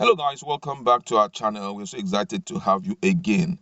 Hello guys, welcome back to our channel. We're so excited to have you again.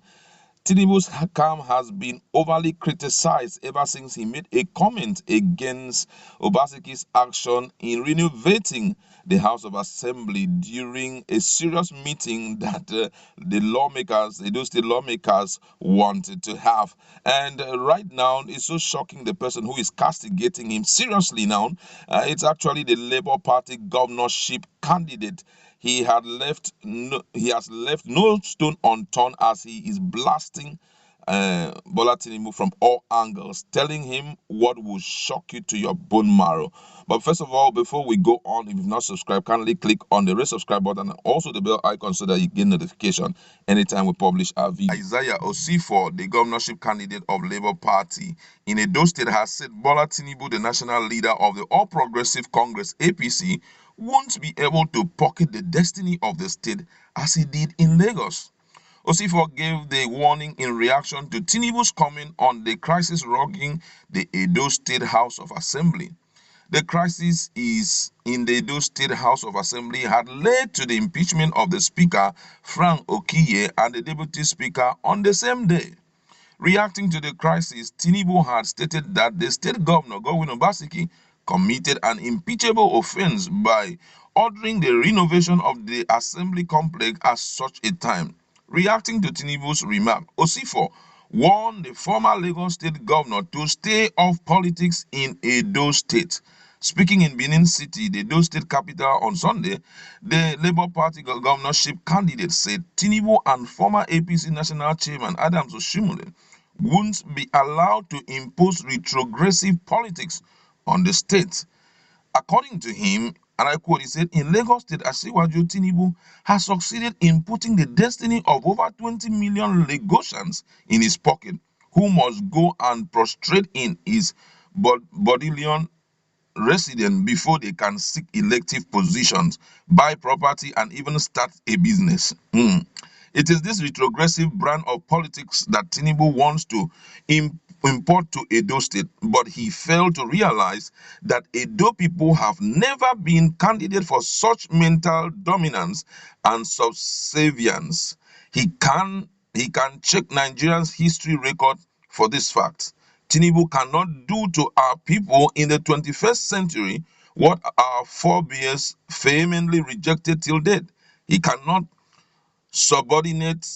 Tinubu's calm has been overly criticized ever since he made a comment against Obaseki's action in renovating the House of Assembly during a serious meeting that those state lawmakers wanted to have. And right now, it's so shocking the person who is castigating him seriously now. It's actually the Labour Party governorship candidate. He has left no stone unturned as he is blasting Bola Tinubu from all angles, telling him what will shock you to your bone marrow. But first of all, before we go on, if you've not subscribed, kindly click on the red subscribe button and also the bell icon so that you get notification anytime we publish our video. Exp0sed, the governorship candidate of Labour Party in Edo State, has said Bola Tinubu, the national leader of the All Progressive Congress (APC), won't be able to pocket the destiny of the state as he did in Lagos. Osifo gave the warning in reaction to Tinubu's comment on the crisis rocking the Edo State House of Assembly. The crisis is in the Edo State House of Assembly had led to the impeachment of the Speaker, Frank Okiye, and the Deputy Speaker on the same day. Reacting to the crisis, Tinubu had stated that the state governor, Godwin, committed an impeachable offense by ordering the renovation of the assembly complex at such a time. Reacting to Tinubu's remark, Osifo warned the former Lagos state governor to stay off politics in Edo State. Speaking in Benin City, the Edo State capital, on Sunday, the Labour Party governorship candidate said Tinubu and former APC National Chairman Adams Oshimole won't be allowed to impose retrogressive politics on the state. According to him, and I quote, he said, in Lagos State, Asiwaju Tinubu has succeeded in putting the destiny of over 20 million Lagosians in his pocket, who must go and prostrate in his bodillion resident before they can seek elective positions, buy property, and even start a business. It is this retrogressive brand of politics that Tinubu wants to import to Edo State, but he failed to realize that Edo people have never been candidate for such mental dominance and subservience. He can check Nigerians' history record for this fact. Tinubu cannot do to our people in the 21st century what our forebears vehemently rejected till date. He cannot subordinate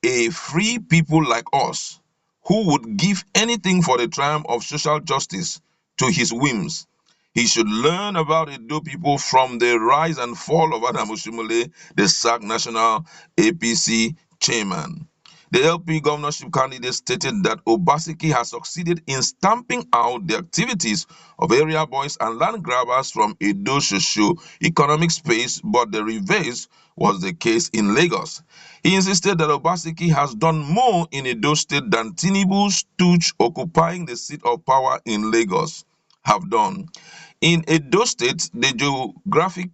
a free people like us who would give anything for the triumph of social justice to his whims. He should learn about Edo people from the rise and fall of Adam Oshimole, the SAC National APC chairman. The LP governorship candidate stated that Obaseki has succeeded in stamping out the activities of area boys and land grabbers from Edo socio-economic space, but the reverse was the case in Lagos. He insisted that Obaseki has done more in Edo State than Tinubu's stooge occupying the seat of power in Lagos have done. In Edo State, the Geographic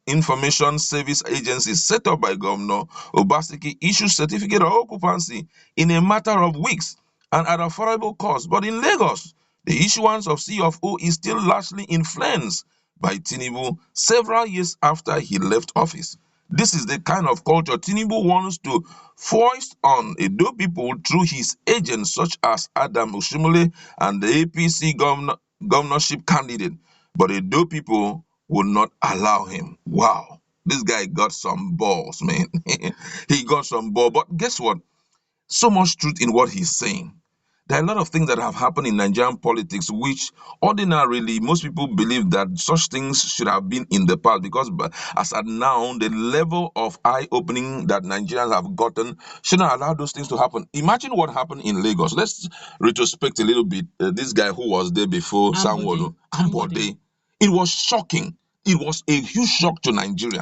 Information Service Agency set up by Governor Obaseki issued certificate of occupancy in a matter of weeks and at affordable cost. But in Lagos, the issuance of C of O is still largely influenced by Tinubu several years after he left office. This is the kind of culture Tinubu wants to foist on Edo people through his agents such as Adam Oshimole and the APC governorship candidate. But Edo people will not allow him. Wow. This guy got some balls, man. He got some ball. But guess what? So much truth in what he's saying. There are a lot of things that have happened in Nigerian politics which ordinarily most people believe that such things should have been in the past, because as at now, the level of eye-opening that Nigerians have gotten shouldn't allow those things to happen. Imagine what happened in Lagos. Let's retrospect a little bit. This guy who was there before Sanwo-Olu, Ambode. It was shocking. It was a huge shock to Nigerians.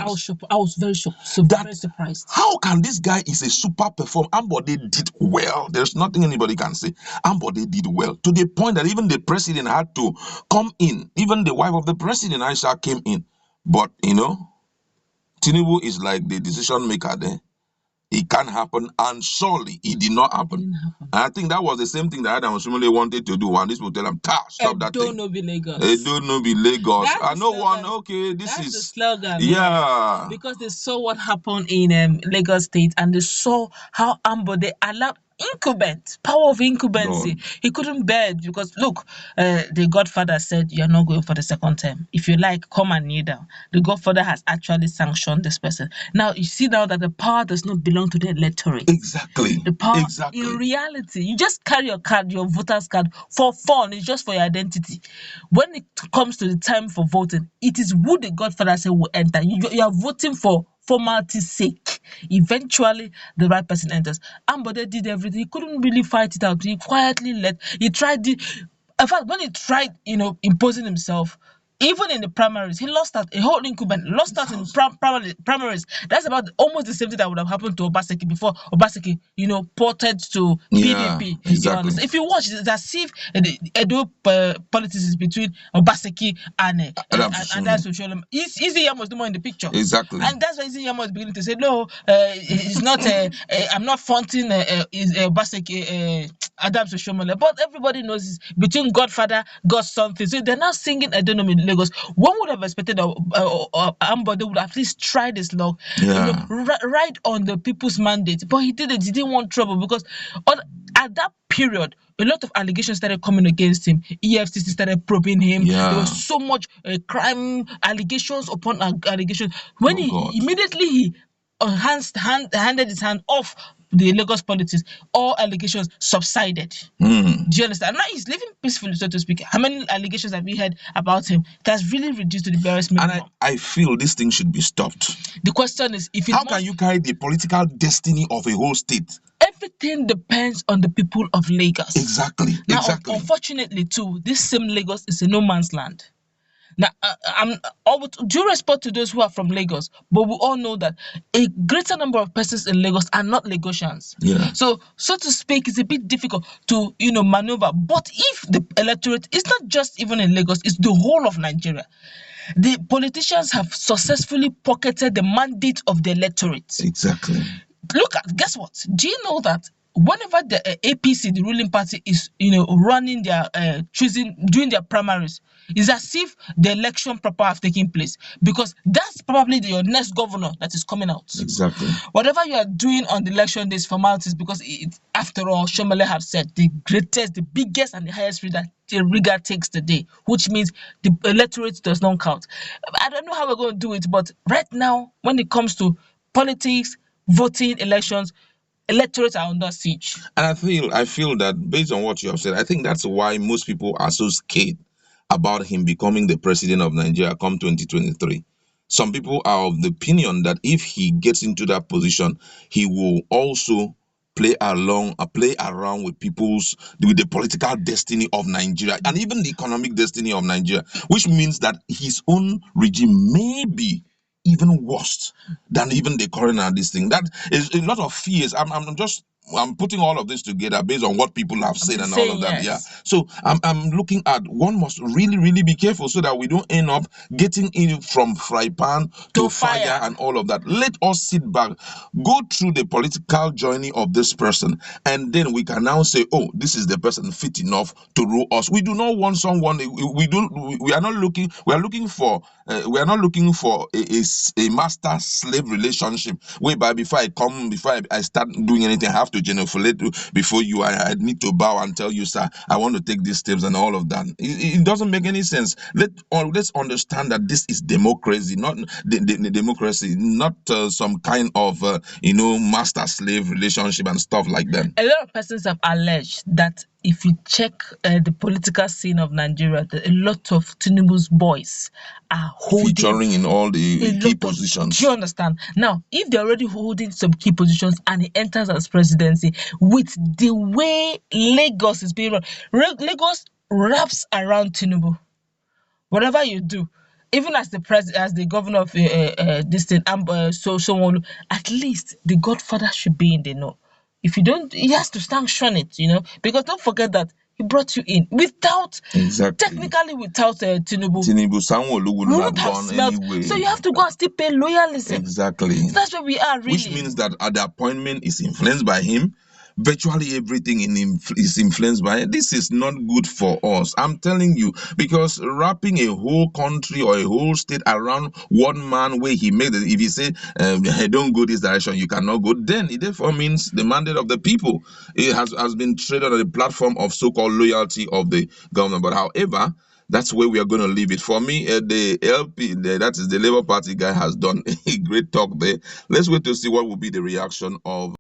I was very shocked. Very surprised. How can this guy is a super performer? Ambode did well. There's nothing anybody can say. Ambode did well to the point that even the president had to come in. Even the wife of the president, Aisha, came in. But Tinubu is like the decision maker there. it can happen, and surely it did not happen. Didn't happen. And I think that was the same thing that Adam Oshimole wanted to do, and this will tell him, stop that thing. Don't be Lagos. Don't know be Lagos. That's I the know one. slogan. Okay, this That's is the slogan. yeah. Because they saw what happened in Lagos State, and they saw how Ambode allowed incumbent, power of incumbency. God. He couldn't bear it because look, the Godfather said you're not going for the second term. If you like, come and kneel down. The Godfather has actually sanctioned this person. Now you see now that the power does not belong to the electorate. Exactly. The power Exactly. in reality, you just carry your card, your voter's card for fun. It's just for your identity. When it comes to the time for voting, it is who the Godfather said will enter. You are voting for formality's sake. Eventually, the right person enters. Ambode did everything. He couldn't really fight it out. He quietly he tried it. In fact, when he tried, imposing himself, even in the primaries, he lost out. A whole incumbent lost out in primaries. That's about almost the same thing that would have happened to Obaseki before Obaseki, ported to PDP. Exactly. If you watch, it's as if the Edo politics is between Obaseki and Social. Easy Yam was no more in the picture. Exactly. And that's why Easy Yam was beginning to say, no, it's not. I'm not fronting Obaseki. Adams Oshomole, but everybody knows it's between Godfather, God something. So they're now singing I don't know in Lagos. One would have expected Ambode would at least try this luck, ride on the people's mandate, but he didn't. He didn't want trouble because at that period, a lot of allegations started coming against him. EFCC started probing him. There was so much crime allegations upon allegations. When he handed his hand off the Lagos politics, all allegations subsided. Do you understand? Now he's living peacefully, so to speak. How many allegations have we heard about him? It has really reduced to the barest minimum. And I feel this thing should be stopped. The question is, how can you carry the political destiny of a whole state? Everything depends on the people of Lagos. Exactly. Now, unfortunately, too, this same Lagos is a no man's land. Now, I'm due respect to those who are from Lagos, but we all know that a greater number of persons in Lagos are not Lagosians. Yeah. So to speak, it's a bit difficult to maneuver. But if the electorate is not just even in Lagos, it's the whole of Nigeria. The politicians have successfully pocketed the mandate of the electorate. Exactly. Guess what? Do you know that whenever the APC, the ruling party, is running their doing their primaries, it's as if the election proper have taken place, because that's probably your next governor that is coming out. Exactly. Whatever you are doing on the election days, formalities, because after all, Shomole have said the greatest, the biggest, and the highest rigor takes the day, which means the electorate does not count. I don't know how we're going to do it, but right now, when it comes to politics, voting, elections, electorates are under siege. And I feel that based on what you have said, I think that's why most people are so scared about him becoming the president of Nigeria come 2023. Some people are of the opinion that if he gets into that position, he will also play around with the political destiny of Nigeria and even the economic destiny of Nigeria, which means that his own regime may be even worse than even the current and this thing. That is a lot of fears. I'm putting all of this together based on what people have said and all of that. Yes. Yeah. So I'm looking at, one must really, really be careful so that we don't end up getting in from fry pan to fire and all of that. Let us sit back, go through the political journey of this person, and then we can now say, oh, this is the person fit enough to rule us. We do not want someone. We are not looking. We are looking for. We are not looking for a master-slave relationship whereby before I start doing anything, I have to genuflect before you. I need to bow and tell you, sir, I want to take these steps and all of that. It doesn't make any sense. Let's understand that this is democracy, not the democracy, not some kind of master-slave relationship and stuff like that. A lot of persons have alleged that if you check the political scene of Nigeria, that a lot of Tinubu's boys are featuring in all the key positions. Do you understand? Now, if they're already holding some key positions and he enters as presidency, with the way Lagos is being run, Lagos wraps around Tinubu. Whatever you do, even as the governor of this thing, someone, at least the Godfather should be in the know. If you don't, he has to sanction it, because don't forget that He brought you in without, Exactly. technically without Tinubu. Tinubu, Sanwo-Olu would We not wouldn't have have gone smelt. anyway. So you have to go and still pay loyalism. Exactly. So that's where we are, really. Which means that the appointment is influenced by him. Virtually everything is influenced by it. This is not good for us. I'm telling you, because wrapping a whole country or a whole state around one man where he made it, if he say, hey, don't go this direction, you cannot go, then it therefore means the mandate of the people. It has been traded on the platform of so-called loyalty of the government. But however, that's where we are going to leave it. For me, the LP, that is the Labour Party guy, has done a great talk there. Let's wait to see what will be the reaction of